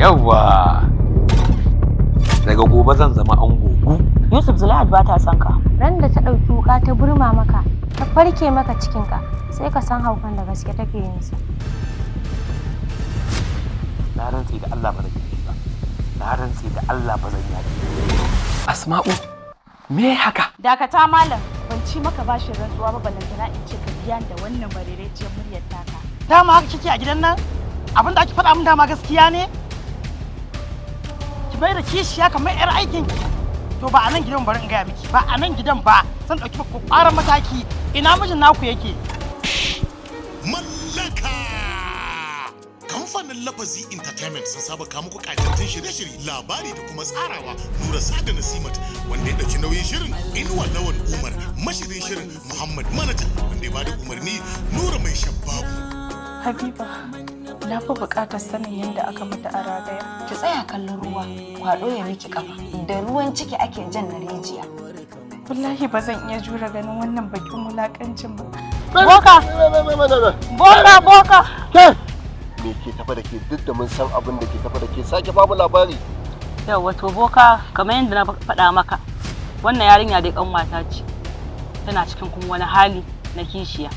Yawwa. Daga gobe zan zama ango. Yusuf Zulaihat ba ta son ka. Ran da ta ɗauki wuka ta burma maka, ta farke maka cikinka, sai ka san haukan da gaske take yin sa. Na rantse da Allah ba zan yi ba. Na rantse da Allah ba zan yi. Asma'u, me haka? Dakata malam, ban ci maka bashin rantsuwa ba ballantana in ce ka biya da wannan barereciyar muryar taka. Dama haka kike a gidan nan? Abin da ake faɗa min dama gaskiya ne? Ki bai da kishiya kamar 'yar aikin ki. To ba a nan gidan bari in gaya miki, ba a nan gidan ba zan ɗauki ƙwaƙwaran mataki. Ina mijin naku yake? Mallaka! Kamfanin Lafazi Entertainment sun saba kawo muku ƙayatattun shirye-shirye, labari da kuma tsarawa Nura Sada Nasimat wanda ya ɗauki nauyin shirin Inuwa Lawan Umar, mashirin shirin Muhammad Manaja wanda ya bada umarni Nura Mai Shabbabu. Habiba, na fi buƙatar sanin yadda aka mata a ragaya. Ki tsaya kallon ruwa, kwaɗo ya miki kafa. Da ruwan ciki ake jan na rijiya. Wallahi ba zan iya jure ganin wannan bakin wulakancin ba. Boka! Boka! Ke! Me ke tafa da ke duk da mun san abin da ke tafa da ke sake babu labari. Yau wato boka kamar yadda na faɗa maka wannan yarinya dai kanwata ce tana cikin kuma wani hali na kishiya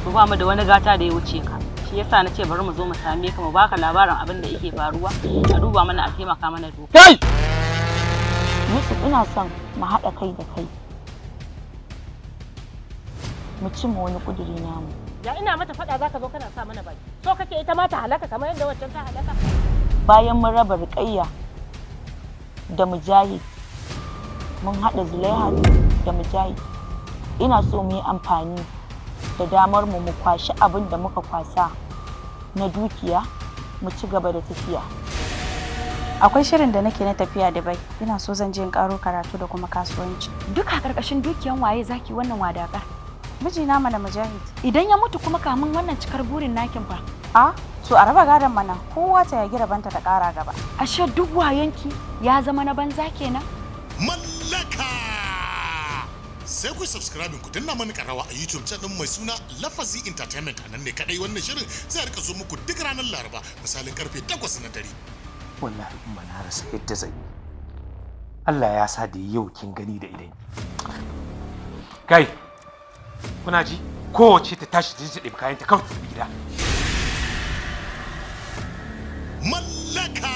to ba mu da wani gata da ya wuce ka shi yasa na ce bari mu zo mu same ka mu baka labarin abin da yake faruwa a duba mana a taimaka mana doka. Kai! Yusuf ina son mu haɗa kai da kai mu cimma wani ƙuduri namu. Ya ina mata faɗa zaka zo kana sa mana baki. So kake ita ma ta halaka kamar yadda waccan ta halaka. Bayan mun raba Ruqayya da Mujahid mun haɗa Zulaihat da Mujahid. Ina so mu yi amfani da damar mu kwashi abin da muka kwasa na dukiya mu ci gaba da tafiya. Akwai shirin da nake na tafiya Dubai. Ina so zan je in karo karatu da kuma kasuwanci. Duka karkashin dukiyan waye zaki wannan wadakar? Mijina mana Mujahid. Idan ya mutu kuma kamun wannan cikar burin nakin fa. A to a raba gadon mana kowa ta yagi rabanta ta kara gaba. Ashe duk wayanki ya zama na banza kenan. Mallaka! Sai ku subscribe ku danna mana karawa a YouTube channel mai suna Lafazi Entertainment, a nan ne kadai wannan shirin zai rika zo muku duk ranar Laraba misalin karfe 8 na dare. Wallahi umma na rasa yadda zan yi. Allah ya sa da yau kin gani da idan. Kai, kuna ji? Kowace ta tashi ta je ta ɗebi kayanta kawai ta gida. Mallaka!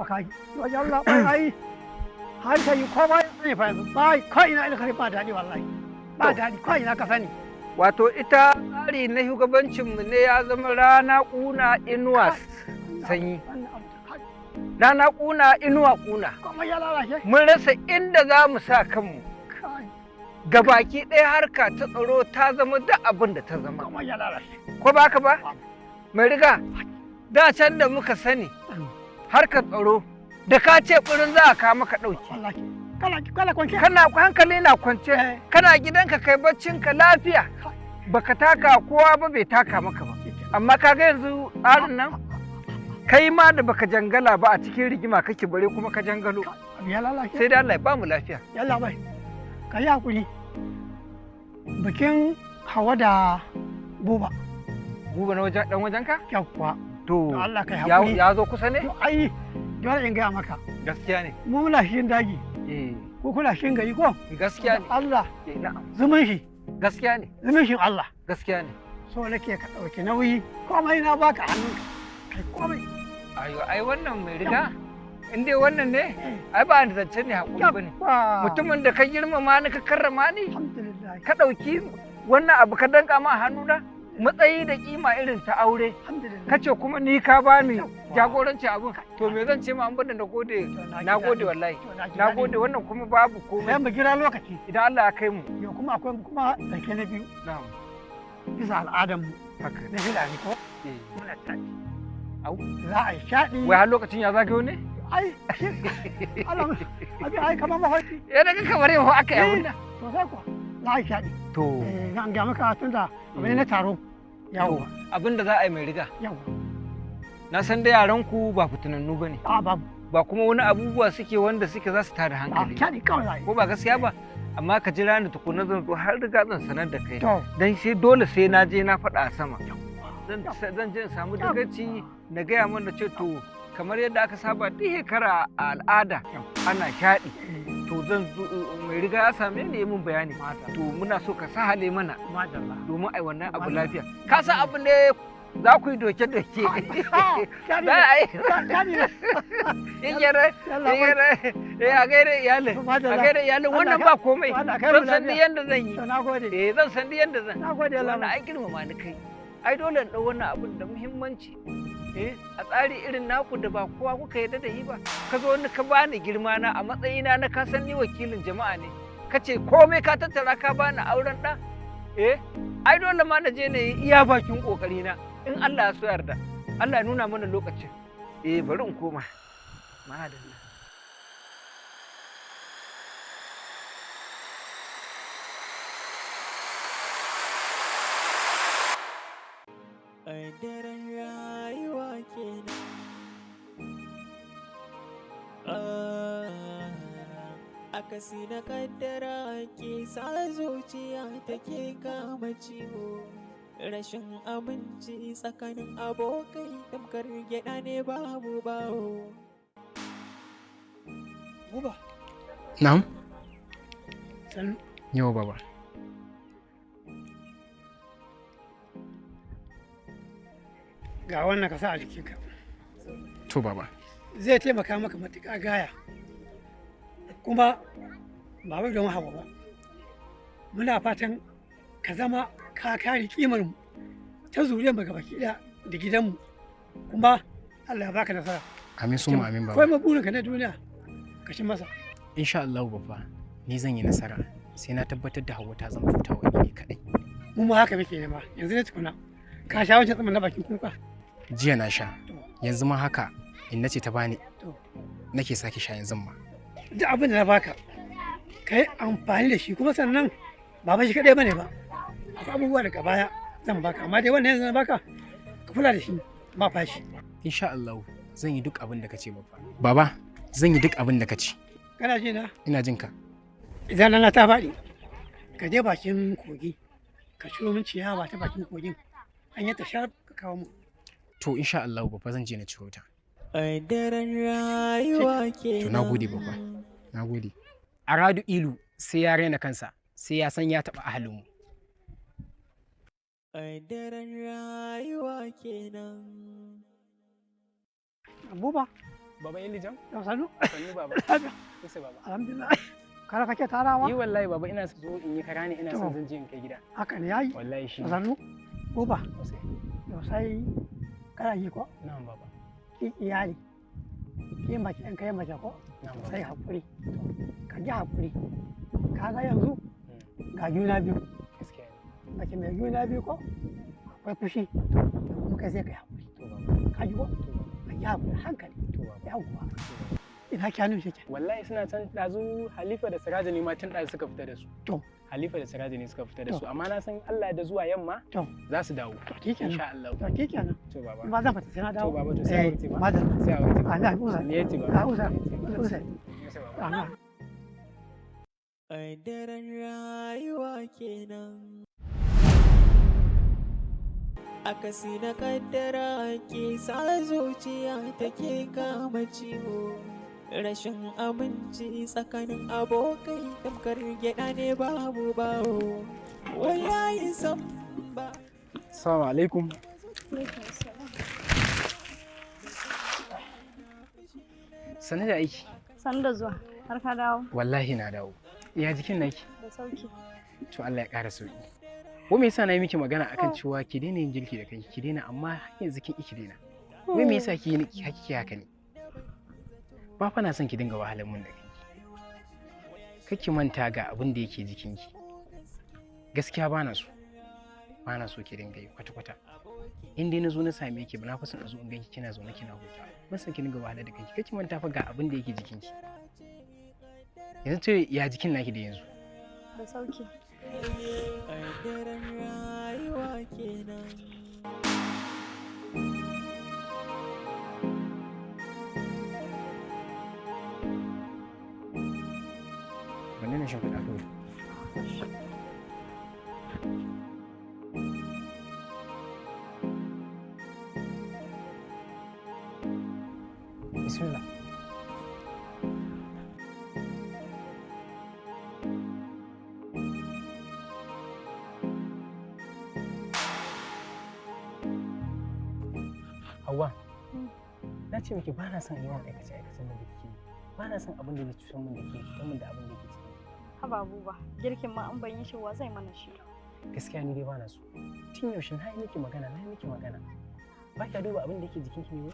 Kai, wajen Allah ai har ka yi komai ne fa yanzu ba kai ina ina kare ba daɗi wallahi. Ba daɗi kai ina ka sani. Wato ita tsari na shugabancinmu ne ya zama rana ƙuna inuwa sanyi. Rana ƙuna inuwa ƙuna. Komai ya lalace. Mun rasa inda za mu sa kanmu. Gabaki ɗaya harka ta tsaro ta zama duk abin da ta zama. Komai ya lalace. Ko ba ka ba? Mai riga, da can da muka sani harkar tsaro da ka ce ɓurin za a kawo maka ɗauki. Kana kwance? Kana hankali na kwance, kana gidanka kai baccinka lafiya. Baka taka kowa ba bai taka maka ba. Amma kaga yanzu tsarin nan kai ma da baka jangala ba a cikin rigima kake bare kuma ka jangalo. Ya lalace. Sai dai Allah ya ba mu lafiya. Yalla bai. Ka yi hakuri. Bikin Hawa da Buba. Buba na wajen dan wajenka? Yawwa. To Allah kai hakuri. ya zo kusa ne? To ai dole in gaya maka. Gaskiya ne. Mu muna cikin daji. Ko kuna cikin gari ko? Gaskiya ne. Allah. Na'am. Zumun shi. Gaskiya ne. Zumun shin Allah. Gaskiya ne. So nake ka ɗauki nauyi komai na baka hannunka. Kai komai. Ayo ai wannan mai riga. In dai wannan ne, ai ba da zance ne hakuri bane. Mutumin da ka girmama ni ka karrama ni. Alhamdulillah. Ka ɗauki wannan abu ka danka ma hannuna. Matsayi da kima irin ta aure kace kuma ni ka bani jagoranci abun to me zan ce ma an bada na gode wallahi na gode wannan kuma babu komai sai mu gira lokaci idan Allah ya kai mu yo kuma akwai kuma zake na biyu na'am bisa al'adar mu haka na hilali ko muna tafi au za a yi shaɗi wai har lokacin ya zagayo ne ai Allah abi ai kamar mahoki ya daga kamar yau aka yi wannan to sai ko za a yi shaɗi to zan ga maka tunda abin na taro yawa abin da za a yi mai riga yawa na san da yaran ku ba fitinannu bane a babu ba kuma wani abubuwa suke wanda suke za su tada hankali kyadi kawai ko ba gaskiya ba amma ka jira ni tukuna zan zo har riga zan sanar da kai dan sai dole sai na je na faɗa a sama zan je in samu dagaci na gaya mana ce to kamar yadda aka saba duk shekara a al'ada ana shaɗi to zan mai riga ya same ni mun bayani to muna so ka sahale mana domin ai wannan abu lafiya ka san abu ne za ku yi doke-doke za a yi a gaira iyalin wannan ba komai zan san yadda zan yi zan san yadda zan wannan ai girmama ni kai ai dole in ɗau wannan abun da muhimmanci a tsari irin naku da ba kowa kuka yarda da yi ba ka zo ni ka bani girma na a matsayina na ka san ni wakilin jama'a ne ka ce komai ka tattara ka bani auren ɗa ai dole ma na je na yi iya bakin kokari na in Allah ya so yarda Allah ya nuna mana lokacin bari in koma madalla Kaddarar rayuwa kenan. Akasi na kaddara ke sa zuciya take kama ciwo. Rashin aminci tsakanin abokai tamkar gyaɗa ne babu bawo. Buba. Na'am? San. Yau baba. Ga wannan ka sa a jikinka. To baba. Zai taimaka maka matuƙa gaya. Kuma ba wai don hawa ba. Muna fatan ka zama ka kare kimar mu ta zuriyar mu gabaki da gidanmu. Kuma Allah ya baka nasara. Amin summa amin baba. Kai ma burinka na duniya ka shi masa. Insha Allah baba ni zan yi nasara sai na tabbatar da Hauwa ta zama tutawa ne kadai. Mu ma haka muke nema yanzu ne tukuna. Ka sha wancan tsaman na bakin kuka. Jiya na sha yanzu ma haka in nace ta bani nake sake sha yanzu ma. Duk abin da na baka ka yi amfani da shi kuma sannan ba shi kaɗai bane ba akwai abubuwa daga baya zan baka amma dai wannan yanzu na baka ka kula da shi ba fashi. Insha Allah zan yi duk abin da kace baba. Baba zan yi duk abin da kace. Kana ji na? Ina jin ka. Idan rana ta faɗi ka je bakin kogi ka ciro min ciyawa ta bakin kogin an yi ta sha ka kawo mu. To insha Allah baba zan je na ciro ta. Kaddarar rayuwa kenan. To nagode baba. Nagode. Aradu ilu sai ya raina kansa sai ya san ya taɓa ahalinmu. Kaddarar rayuwa kenan. Abuba. Baba yin lijam? Yau sanu? Sannu baba. Kusa baba. Alhamdulillah. Kara kake tarawa? Yi wallahi baba ina so in yi kara ne ina son zan je in kai gida. Haka ne yayi? Wallahi shi. Sanu? Buba. Yau sai kana yi ko? Na'am baba. Ki iyali. Ki mace in kai mace ko? Sai hakuri. Ka ji hakuri. Ka ga yanzu ga juna biyu. Gaskiya ne. Mace mai juna biyu ko? Akwai fushi. Kuma kai sai ka yi hakuri. Ka ji ko? Ka ji hakuri hankali. Yawwa. Ina kyanu shi ke. Wallahi suna can ɗazu Halifa da Siraja ne ma tun ɗazu suka fita da su. To. Halifa da Siraja ne suka fita da su amma na san Allah da zuwa yamma za su dawo. To kikenan. Insha Allah. To kikenan. To baba. Ba zan fita sai na dawo. To baba to sai a wuce ba. Madalla. Sai a wuce ba. Allah uza. Ne yace ba. Allah uza. Uza. Allah. Kaddarar rayuwa kenan. akasi na kaddara ke sa zuciya take kama ciwo. Rashin aminci tsakanin abokai tamkar gyaɗa ne babu bawo. Wallahi san ba. Assalamu alaikum. Sani da aiki. Sani da zuwa. Har ka dawo? Wallahi na dawo. Ya jikin naki? Da sauki. To Allah ya ƙara sauki. Wai me yasa na yi miki magana akan cewa ki daina yin girki da kanki, ki daina amma yanzu kin ki daina. Wai me yasa ki kike haka ne? Ba fa na son ki dinga wahalar mun da kanki. Kake manta ga abin da yake jikinki. Gaskiya bana so. Bana so ki dinga yi kwata-kwata. In dai na zo na same ki ba na fa son a zo in ganki kina zaune kina huta. Ban san ki dinga wahalar da kanki. Kake manta fa ga abin da yake jikinki. Yanzu ce ya jikin naki da yanzu? Da sauki. Kaddarar rayuwa kenan. Wanne ne shimfiɗa kawai? Bismillah. Hauwa, na ce miki ba na son yawan aikace-aikacen da kike yi. Ba na son abin da zai cutar min da ke cutar min da abin da ke ciki. Haba Buba, girkin ma an ban yi shi wa zai mana shi. Gaskiya ni dai ba na so. Tun yaushe na yi miki magana, na yi miki magana. Ba kya duba abin da yake jikinki ne?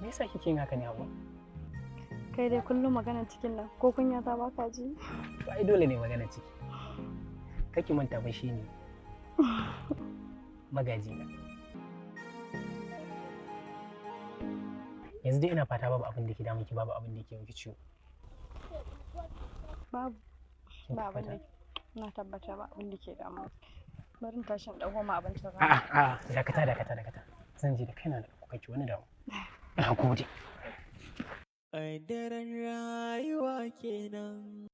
Me yasa kike yin haka ne, Hauwa? Kai dai kullum maganar cikin nan ko kunya ta baka ji? To ai dole ne maganar ciki. Kake manta ba shi ne magaji na. Yanzu dai ina fata babu abin da ke damun ki, babu abin da ke miki ciwo. Babu. Ba abin da na tabbata ba abin da ke damun. Barin tashin dago ma abincin rana. A'a, dakata. Zan je da kaina da kuka ki wani damu. Na gode. Kaddarar rayuwa kenan.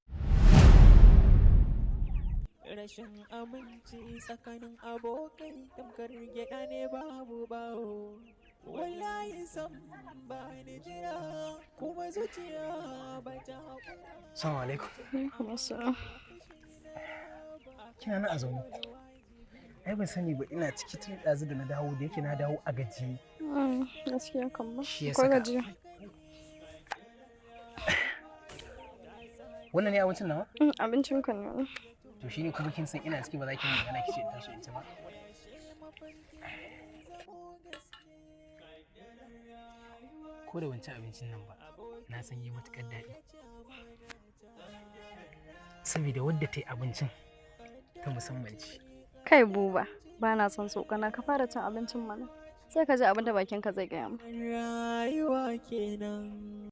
Rashin aminci tsakanin abokai tamkar gyaɗa ne babu bawo. Wallahi san ba ni jira kuma zuciya ba ta haƙura. Assalamu alaikum. Alaikum assalam. Kina nan a zaune? Ai ban sani ba, ina ciki tun ɗazu da na dawo, da yake na dawo a gaji. Gaskiya kan ba. Shi ya Akwai saka. gajiya. Wannan ne abincin nawa? Abincin kan ne. To shine kuma kin san ina ciki ba za ki yi magana kice in tashi in ci ba. Ko da wancan abincin nan ba, na san yi matuƙar daɗi. Saboda wadda ta yi abincin ta musamman ce. Kai Buba, ba na son tsokana, ka fara cin abincin mana. Sai ka ji abin da bakinka zai gaya ma. Rayuwa kenan.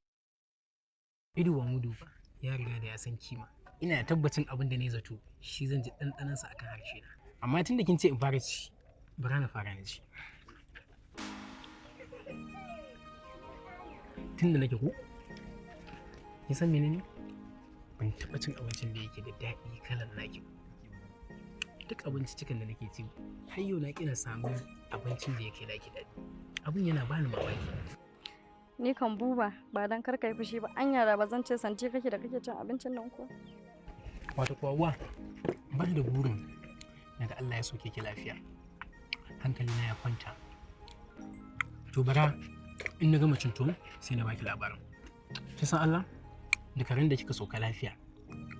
Ido wa mudu ba, ya riga da ya san kima. Ina da tabbacin abin da ne zato, shi zan ji ɗanɗanansa akan harshe na. Amma tun da kin ce in fara ci, bara na fara na ci. Tun da nake ko? Kin san menene? Ban taɓa cin abincin da yake da daɗi kalan naki ba. Duk abinci cikin da nake ci, har yau na kina samu abincin da yake naki daɗi. Abin yana bani mamaki. Ni kan Buba, ba dan kar kai fushi ba, anya da ba zan ce santi kake da kake cin abincin nan ko. Wato kuwa ba da burin daga Allah ya soke ki lafiya. Hankali na ya kwanta. To bara in na gama cin tuwo sai na baki labarin. Kin san Allah? Da karen da kika soka lafiya.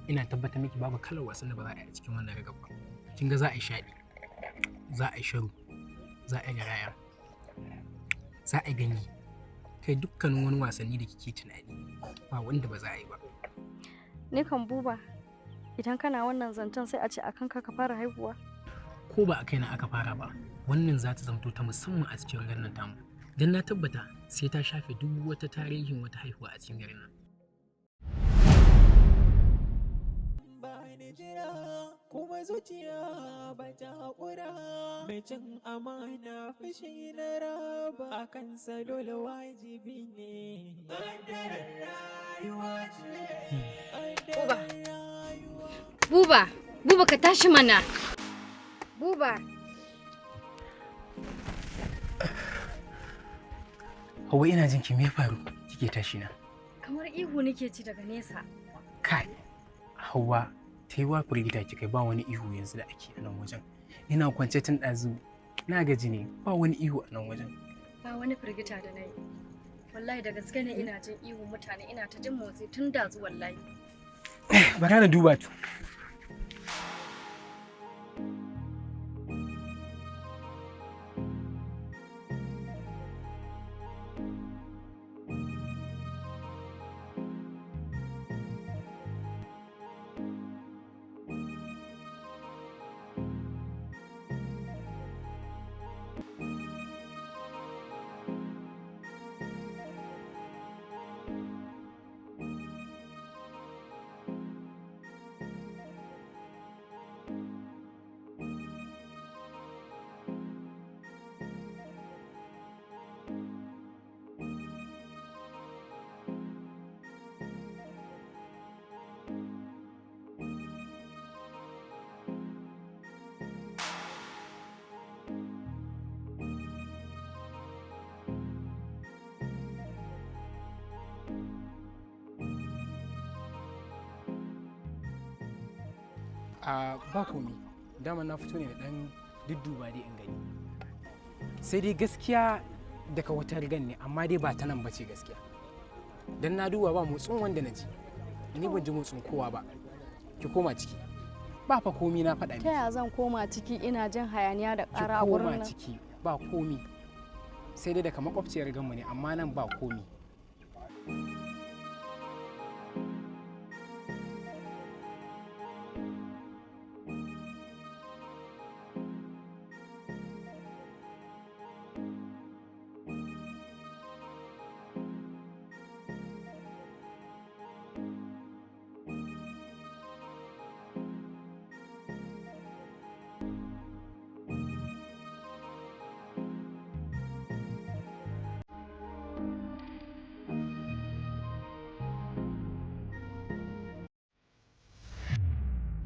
Ina tabbatar miki babu kalar wasan da ba za a yi a cikin wannan rigar ba. Kin ga za a yi shaɗi, za a yi sharu, za a yi garaya, za a yi ganye. Kai dukkanin wani wasanni da kike tunani ba wanda ba za a yi ba. Ni kan Buba, idan kana wannan zancen sai a ce akan ka fara haihuwa. Ko ba a kaina aka fara ba, wannan za ta zamto ta musamman a cikin garin nan tamu. Dan na tabbata sai ta shafe duk wata tarihin wata haihuwa a cikin garin nan. Jira kuma zuciya ba ta haƙura mai cin amana fushi na raba a kansa dole wajibi ne. Buba ka tashi mana. Buba Hauwa ina jin ki me faru kike tashi na? Kamar ihu nake ci daga nesa. Kai, Hauwa, ta yi wa firgita ki kai ba wani ihu yanzu da ake a nan wajen. Ina kwance tun ɗazu, na gaji ne, ba wani ihu a nan wajen. Ba wani firgita da na yi. Wallahi da gaske ne ina jin ihu mutane, ina ta jin motsi tun dazu wallahi. Bara na duba to. Ba komi, dama na fito ne da ɗan dudduba dai in gani. Sai dai gaskiya daga wata rigan ne, amma dai ba ta nan bace gaskiya. Dan na duba ba motsin wanda na ji, ni ban ji motsin kowa ba. Ki koma ciki. Ba fa komi na faɗa miki. Ta yaya zan koma ciki ina jin hayaniya da ƙara a wurin nan? Ki koma ciki, ba komi. Sai dai daga makwabciyar riganmu ne, amma nan ba komi.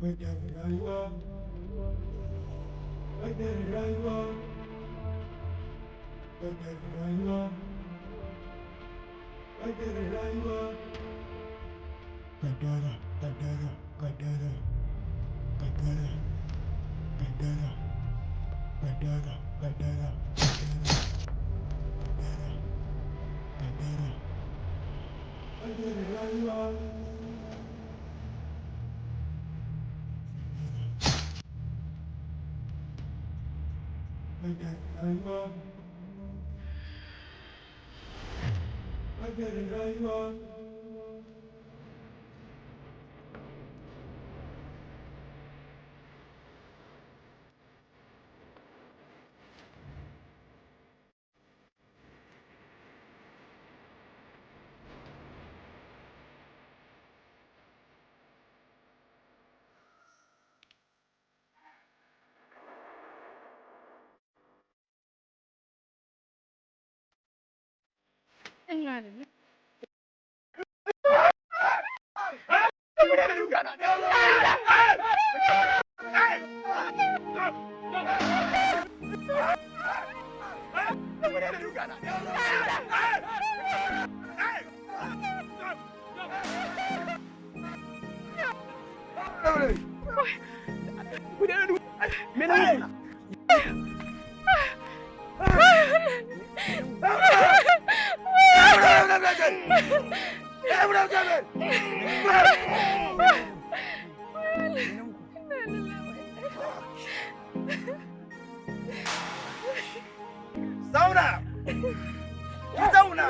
Kaddarar rayuwa, kaddarar rayuwa, kaddarar rayuwa, kaddarar rayuwa, kaddara, kaddara, kaddara, kaddara, kaddara, kaddara, kaddara, kaddara, kaddara, kaddarar rayuwa. Kaddarar rayuwa, kaddarar rayuwa. Ina da Zauna! Ki zauna!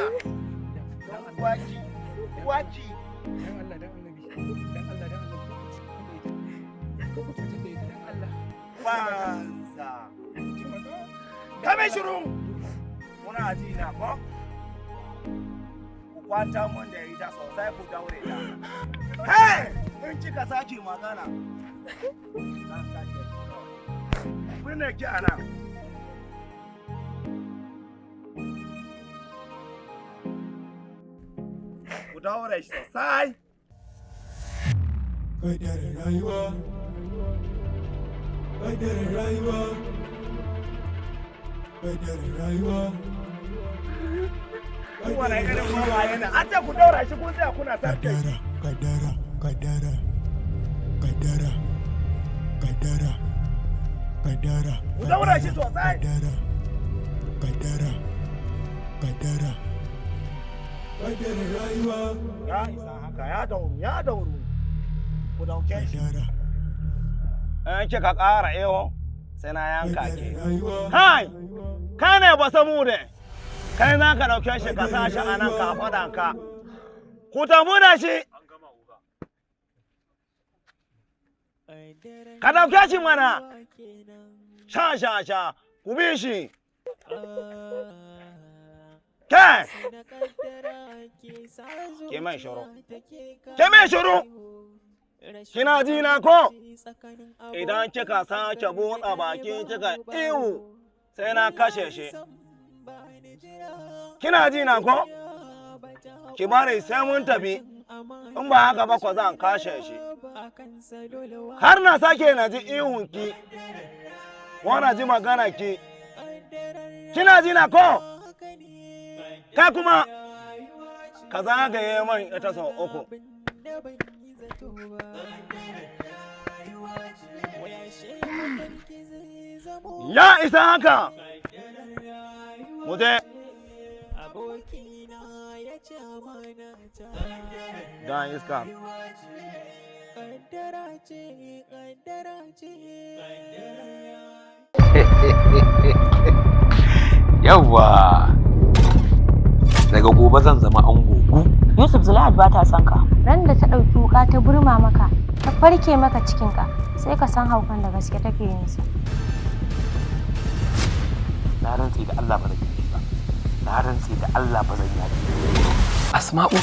Waki, waki. Dan Allah, dan Annabi. Dan Allah, dan Annabi. Ko ku cutar da ita dan Allah. Banza. Kame shiru! Muna ji na ko? Ku kwanta mun da ita sosai ku daure ta. Hey! In kika sake magana. Zan kashe ki. Mune ki anan. Ku daure shi sosai. Kaddarar rayuwa, kaddarar rayuwa, kaddarar rayuwa, Wani irin mawaye na. An ce ku daura shi kun tsaya kuna sa kai. Kaddarar Ku daura shi sosai. Kaddarar Rayuwa. Ya isa haka ya dauru. Ku dauke shi. An kika ƙara eho sai na yanka ke. Kai ne ba samu ne. Kai za ka dauke shi ka sa shi a nan ka faɗa ka. Ku tafi da shi. Ka dauke shi mana. Sha. Ku bi shi. Ke! Ke mai shuru. Kina ji na ko? Idan kika sake buɗe baki kika ihu sai na kashe shi. Kina ji na ko? Ki bari sai mun tafi. In ba haka ba ko zan kashe shi. Har na sake na ji ihunki. Ko na ji magana ki. Kina ji na ko? Ka kuma ka zagaye man ita sau 3. Ya isa haka. Muje. Dan iska. Yawwa. Daga gobe zan zama ango. Yusuf Zulaihat ba ta son ka. Ran da ta ɗauki wuka ta burma maka, ta farke maka cikinka, sai ka san haukan da gaske take yin sa. Na rantse da Allah ba zan yi ba. Na rantse da Allah ba zan yi. Asma'u,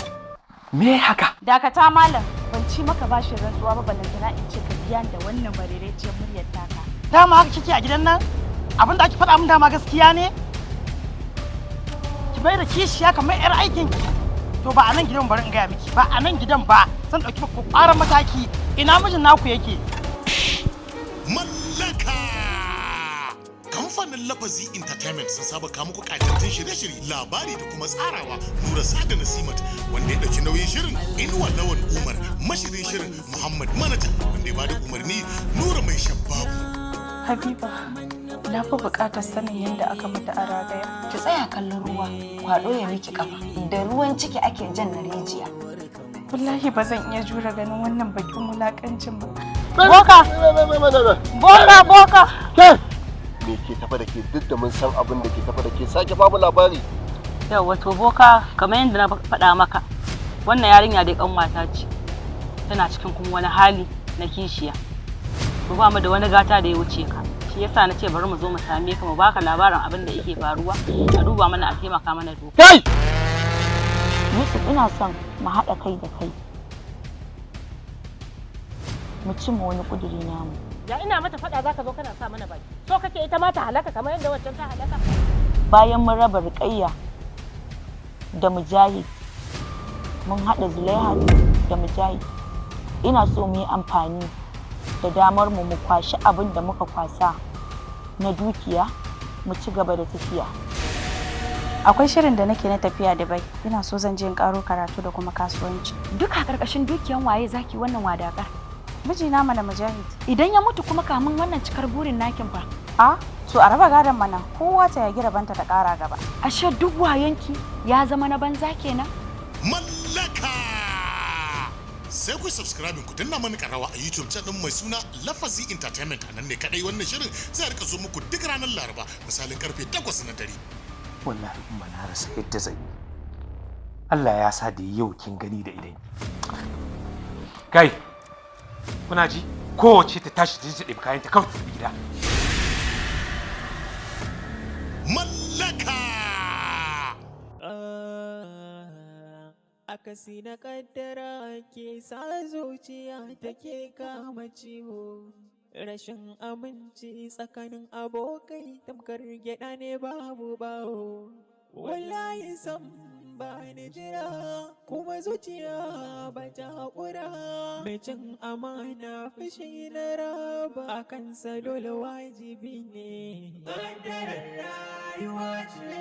me haka? Dakata malam, ban ci maka bashin rantsuwa ba ballantana in ce ka biya da wannan barereciyar muryar taka. Dama haka kike a gidan nan? Abin da ake faɗa min dama gaskiya ne? Ki bai da kishiya kamar 'yar aikin ki. To ba a nan gidan bari in gaya miki, ba a nan gidan ba zan ɗauki maka ƙwarar mataki. Ina mijin naku yake? Mallaka! Kamfanin Lafazi Entertainment sun saba kawo muku ƙayatattun shirye-shirye, labari da kuma tsarawa Nura Sada Nasimat wanda ya ɗauki nauyin shirin Inuwa Lawan Umar, mashirin shirin Muhammad Manaja wanda ya bada umarni Nura Mai Shabbabu. Habiba, na fi buƙatar sanin yadda aka mata a ragaya. Ki tsaya kallon ruwa, kwaɗo ya miki kafa. Da ruwan ciki ake jan na rijiya. Wallahi ba zan iya jure ganin wannan bakin wulakancin ba. Boka! Ke! Me ke tafa da ke duk da mun san abin da ke tafa da ke sake babu labari. Yau wato boka kamar yadda na faɗa maka wannan yarinya dai kanwata ce. Tana cikin kuma wani hali na kishiya. Ba mu da wani gata da ya wuce ka. Shi yasa na ce bari mu zo mu same ka mu baka labarin abin da yake faruwa a duba mana a taimaka mana doka. Kai! Yusuf ina son mu haɗa kai da kai. Mu cimma wani ƙuduri namu. Ya ina mata faɗa zaka zo kana sa mana baki. So kake ita ma ta halaka kamar yadda waccan ta halaka. Bayan mun raba Ruqayya da Mujahid, mun haɗa Zulaihat da Mujahid. Ina so mu yi amfani da damar mu kwashi abin da muka kwasa na dukiya mu ci gaba da tafiya. Akwai shirin da nake na tafiya Dubai. Ina so zan je in karo karatu da kuma kasuwanci. Duka karkashin dukiyan waye zaki wannan wadakar? Mijina mana Mujahid. Idan ya mutu kuma kamun wannan cikar burin nakin fa. A to a raba gadon mana kowa ta yagi rabanta ta kara gaba. Ashe duk wayanki ya zama na banza kenan. Mallaka! Sai ku subscribe ku danna mana karawa a YouTube channel mai suna Lafazi Entertainment. A nan ne kadai wannan shirin zai rika zo muku duk ranar Laraba misalin karfe 8 na dare. Wallahi umma na rasa yadda zan yi. Allah ya sa da yau kin gani da idan. Kai, kuna ji? Kowace ta tashi ta ɗebi kayanta kawai ta gida. Mallaka! Akasi na kaddara ke sa zuciya take kama ciwo. Rashin aminci tsakanin abokai tamkar gyaɗa ne babu bawo. Wallahi sam ba ni jira kuma zuciya ba ta haƙura. Mai cin amana fushi na raba a kansa dole wajibi ne. Kaddarar rayuwa ce.